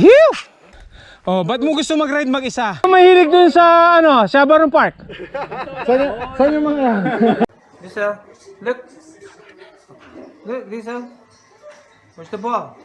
Phew! Oh, ba't mo gusto mag-ride mag-isa? Mahilig dun sa, ano, sa Baron Park. Saan yung mga yan? Lisa, look. Look, Lisa. Where's the ball?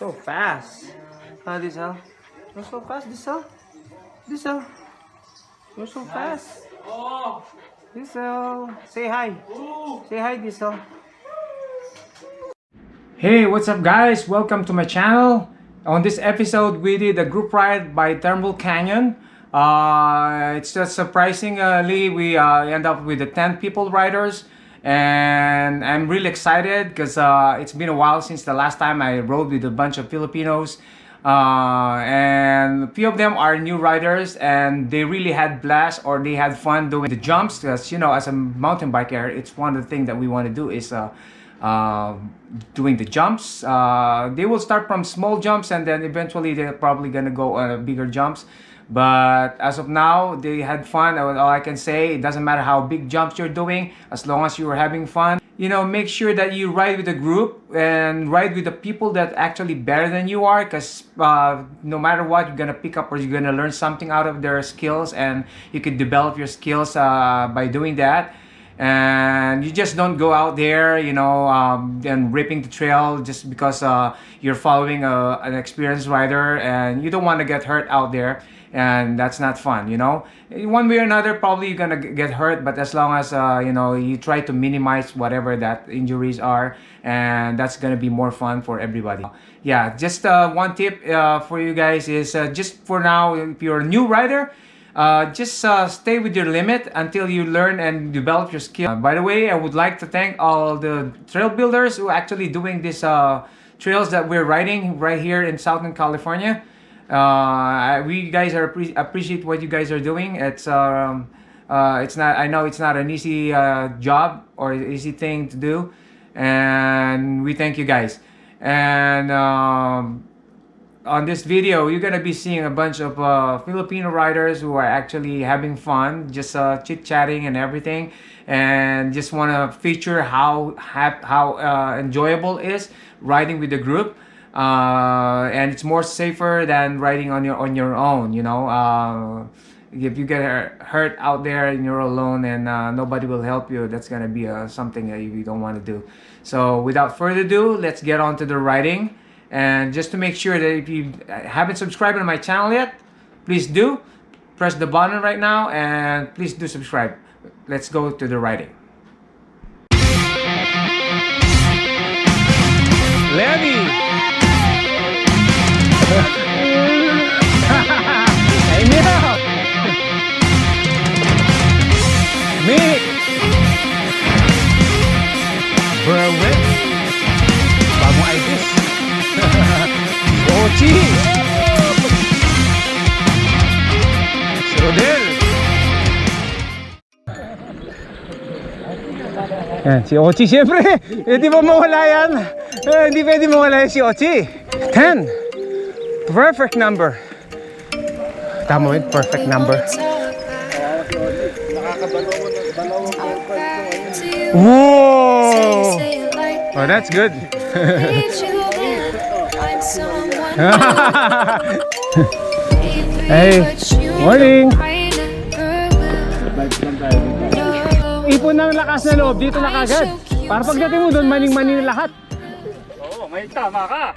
So fast. Lisa. You're so fast, Lisa. Lisa. You're so fast. Lisa. Say hi. Say hi, Lisa. Hey, what's up guys? Welcome to my channel. On this episode, we did a group ride by Turnbull Canyon. It's just surprisingly, we end up with the 10 people riders. And I'm really excited because it's been a while since the last time I rode with a bunch of Filipinos. And a few of them are new riders and they really had blast or they had fun doing the jumps. Because, you know, as a mountain biker, it's one of the things that we want to do is doing the jumps. They will start from small jumps and then eventually they're probably gonna go on bigger jumps. But as of now, they had fun. All I can say, it doesn't matter how big jumps you're doing, as long as you're having fun. You know, make sure that you ride with a group and ride with the people that actually better than you are, because no matter what, you're gonna pick up or you're gonna learn something out of their skills, and you can develop your skills by doing that. And you just don't go out there, you know, and ripping the trail just because you're following an experienced rider, and you don't want to get hurt out there, and that's not fun, you know. One way or another, probably you're gonna get hurt, but as long as you know, you try to minimize whatever that injuries are, and that's gonna be more fun for everybody. Yeah, just one tip for you guys is just for now, if you're a new rider, just stay with your limit until you learn and develop your skill. By the way, I would like to thank all the trail builders who are actually doing these trails that we're riding right here in Southern California. We guys are appreciate what you guys are doing. It's not, I know it's not an easy job or easy thing to do, and we thank you guys. And on this video, you're gonna be seeing a bunch of Filipino riders who are actually having fun, just chit-chatting and everything, and just want to feature how enjoyable it is riding with the group, and it's more safer than riding on your own. You know, if you get hurt out there and you're alone and nobody will help you, that's gonna be something that you don't want to do. So without further ado, let's get on to the riding. And just to make sure that if you haven't subscribed to my channel yet, please do. Press the button right now and please do subscribe. Let's go to the riding. Levy! Hey, Mira! Mick! Berwick! Bagong IDs! Ochi! Si Rodel! Yan, si Ochi siyempre! Hindi mo mawala yan! Hindi pwede mawala yan si Ochi! 10! Perfect number! Tama yun, perfect number. Whoa! Oh, that's good! Hey, morning! Ipon ng lakas na loob dito na kagad. Para pagdating mo doon, maning-maning lahat. Oo, may tama ka.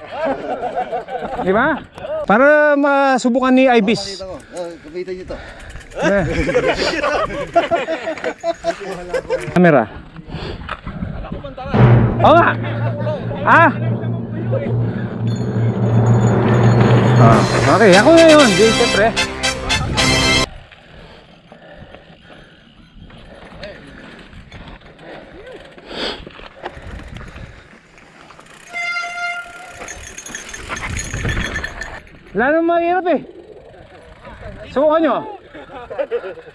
Di ba? Para masubukan ni Ibis. Kapitan nyo to. Camera. Oo nga. Ah! Okay, ako ngayon, di siyempre. Lalo mahirap eh. Subukan nyo.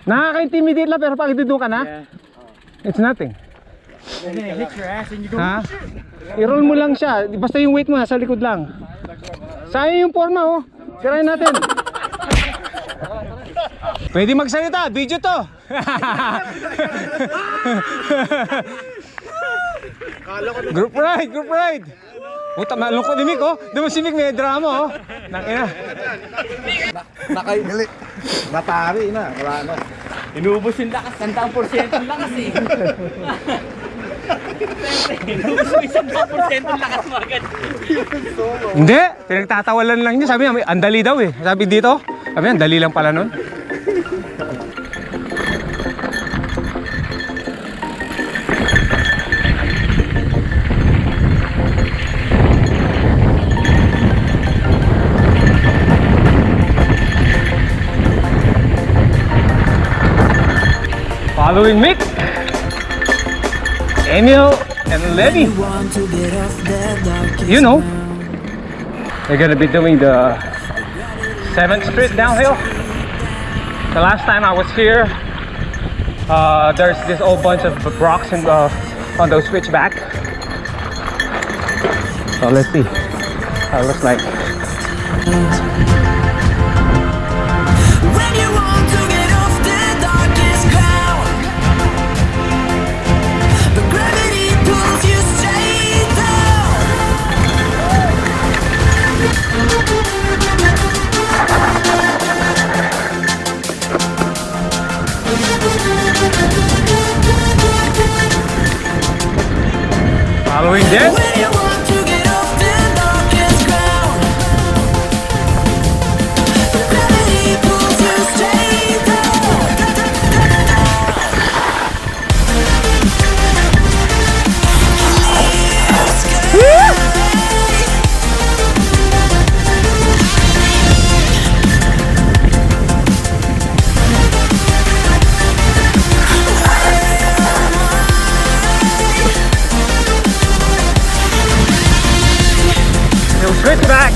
Nakaka-intimidate lang pero pag idudun ka na, it's nothing. Hit your ass and you go. Ha? I-roll mo lang siya. Basta yung weight mo nasa likod lang. Sayang yung forma oh. Sirain natin. Pwede magsalita, video to. Group ride, group ride. Puta, malungkot ni Mick, oh. Diba si Mick may drama, oh. Nakina. Nakainili. Natari na. Wala na. Inubos yung lakas. 100% yung lakas eh. Inubos mo 100% yung lakas mo agad. Hindi, pinagtatawalan lang niya. Sabi niya, ang dali daw eh. Sabi dito, sabi niya, ang dali lang pala nun. Following Mick, Emil, and Lenny. You know, they're gonna be doing the 7th Street downhill. The last time I was here, there's this whole bunch of rocks on those switchback. So let's see how it looks like. Following this, switch back.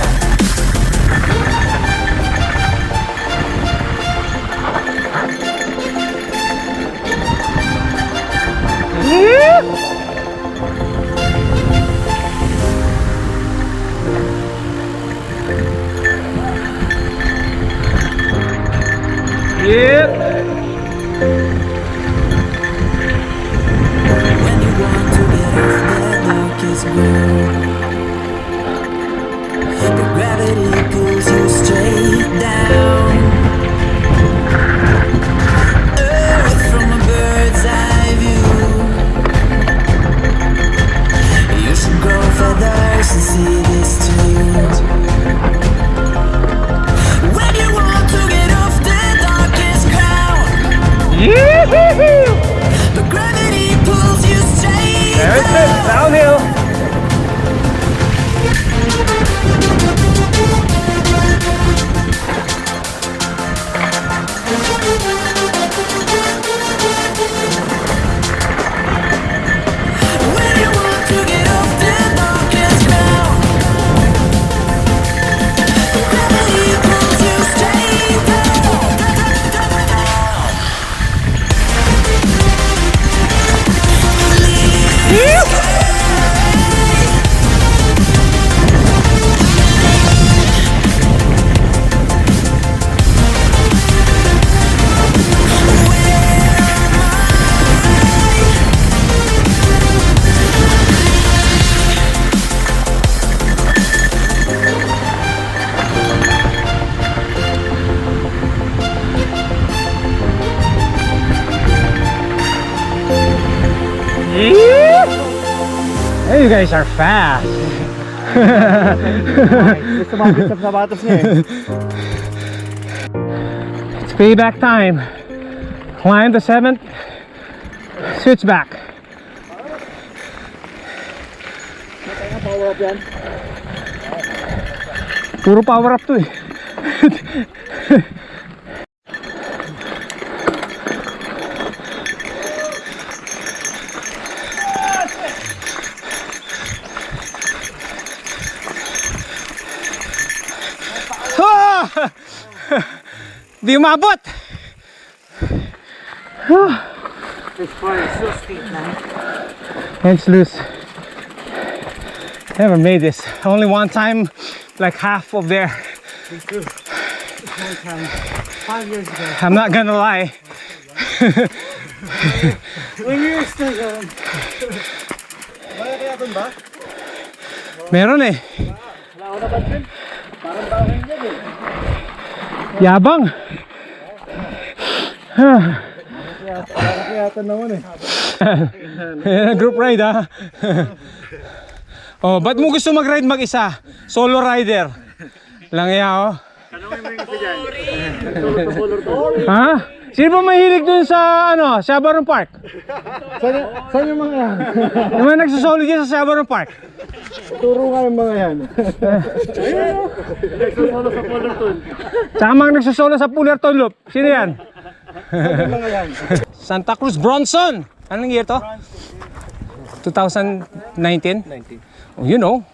Yep. When you want to get off the darkest ground, the gravity pulls you straight down. Earth from a bird's eye view. You should grow feathers and see this too. When you want to get off the darkest ground, the gravity pulls you straight There it down. is, downhill. When you want to get off the darkest ground, gravity pulls you straight down. Hey, you guys are fast. It's payback time. Climb the 7th switchback. Puro power up to eh. Di umabot. This part is so steep, man. Hands loose. Never made this. Only one time, like half of there. one time 5 years ago. I'm not gonna lie. When you were still young. Wala kaya dun ba? Meron eh. Wala ko napansin. Parang bawin yan eh. Yabang. Wala kaya ito naman eh. Group ride ha. Oh, ba't mo gusto mag-ride mag-isa? Solo rider. Lang iya oh. Tanongin mo yung isa dyan. Solo to. Ha? Sino ba mahilig dun sa ano, Sabaron Park? Saan yung mga yan? Yung mga nagsusolo dyan sa Sabaron Park? Turo nga yung mga yan. Nagsusolo sa Fullerton. Tsaka mga nagsusolo sa Fullerton Loop. Sino yan? Saan yung mga yan? Santa Cruz, Bronson. Anong year to? 2019? 19. Oh, you know.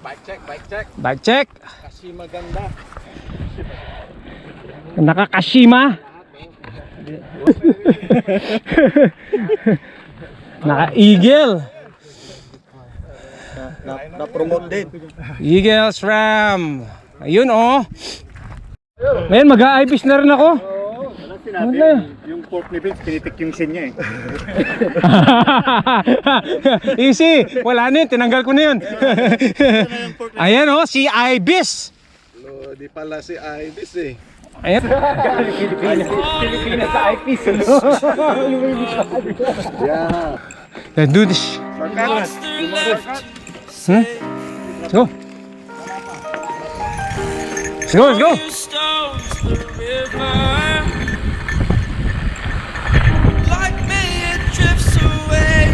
Bike check, bike check. Bike check. Kasi maganda. Nakakashima. Naka-eagle. Na-promote din. Eagle SRAM. Ayun oh. Ngayon mag-a-eyepiece na rin ako. Sinabi, yung pork ni Vince, tinitik yung sin niya eh. Easy. Wala na yun. Tinanggal ko na yun. Ayan oh. Si Ibis. Di pala si Ibis eh. Ayan. Pilipinas sa eyepiece. Yeah. Let's do this. What's there left? Let's go. Let's go. Let's go. You stones the river. Like me, it drifts away.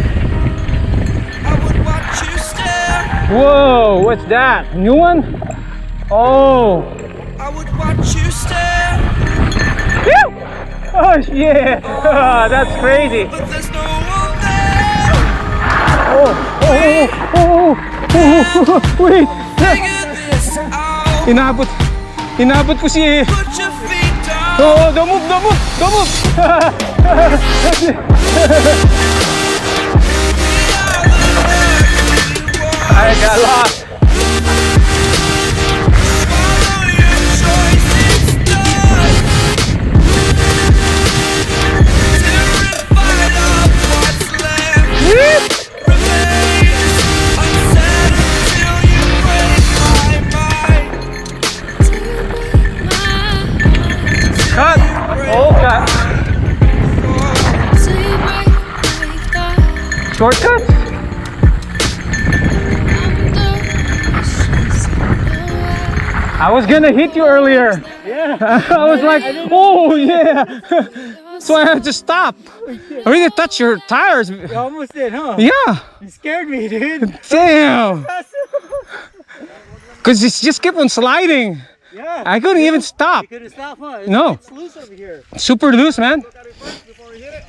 I would watch you stare. Whoa. What's that? New one? Oh. I would watch you stare. Whew! Oh yeah. That's crazy. But there's no one there. Wait. Figure this out. Inabot ko si... Put your feet down. Oh, don't move. I got lost. Follow your choice, it's done. Terrified of what's left. Remains unsaid until you break my mind. Cut. Oh, cut. Shortcut. I was gonna hit you earlier. Yeah. I was like, oh yeah. So I had to stop. I really touched your tires. You almost did, huh? Yeah. You scared me, dude. Damn. Cause it just kept on sliding. Yeah. I couldn't even stop. You could have stopped, huh? No. It's loose over here. Super loose, man. Before we hit it.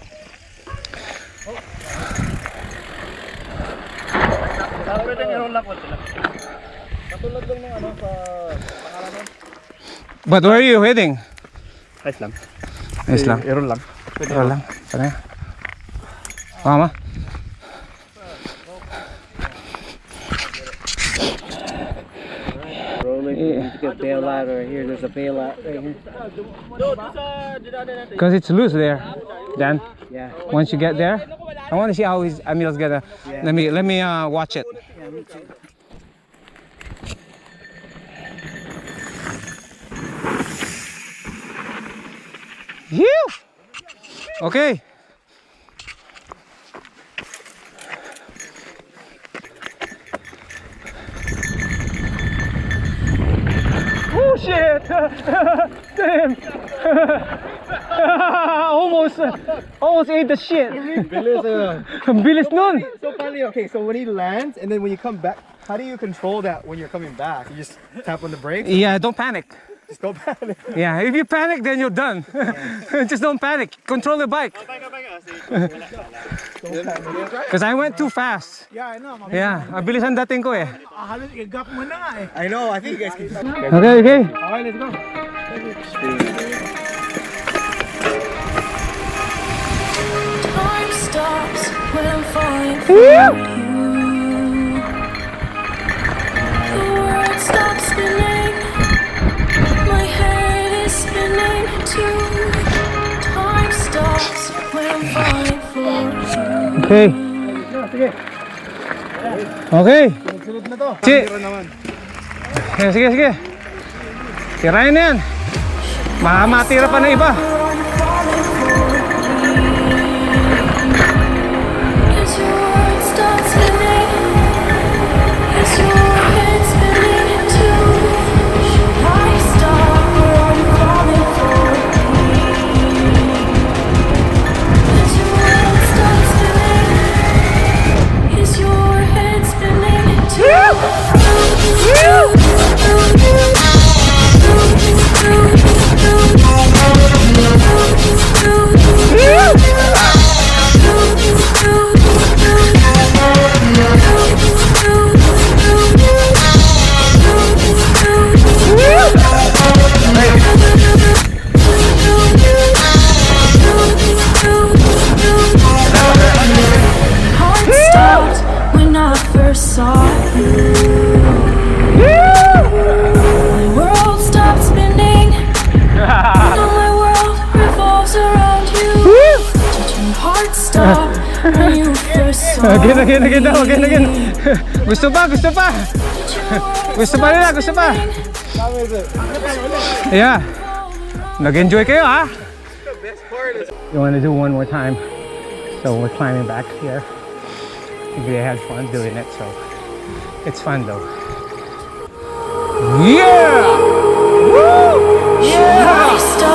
Katulad lang ng ano sa pangalaman. But where are you heading? Ayos lang. Ayos lang. Aeron lang. Ayos lang. Sana. Mama. Rolling, you need to get bail out right here. There's a bail out right here. Because it's loose there. Dan. Yeah. Once you get there, I want to see how Emil's gonna. Let me watch it. Yeah, me too. Phew! Okay. Oh shit! Damn! almost ate the shit. Ang bilis nun. So funny, okay, so when he lands and then when you come back, how do you control that when you're coming back? You just tap on the brakes? Yeah, don't panic. Just go back. Yeah, if you panic, then you're done. Just don't panic. Control the bike. Because I went too fast. Yeah, I know. Yeah, mabilis ang dating ko eh. Halos i-gap mo na nga eh. I know, I think you guys can. Okay, okay. Okay, let's go. Time stops when I'm falling for you. The world stops spinning. My head is Time stops when I'm falling for you. Okay. Okay. Sunod na to. Si. Tira naman. Sige, sige. Tirayan na yan. Matira pa na iba. As your world starts spinning, as your head spinning too. Should I stop or are you falling for me? As your world starts spinning, is your head spinning too? Heart stopped when I first saw you. My world stopped spinning. Now my world revolves around you. Did your heart stop when you first saw Again. Gusto pa. Gusto pa nila, gusto pa. Yeah. Nag-enjoy kayo, ha? You want to do one more time? So we're climbing back here. They had fun doing it, so it's fun though. Yeah! Woo! Should I stop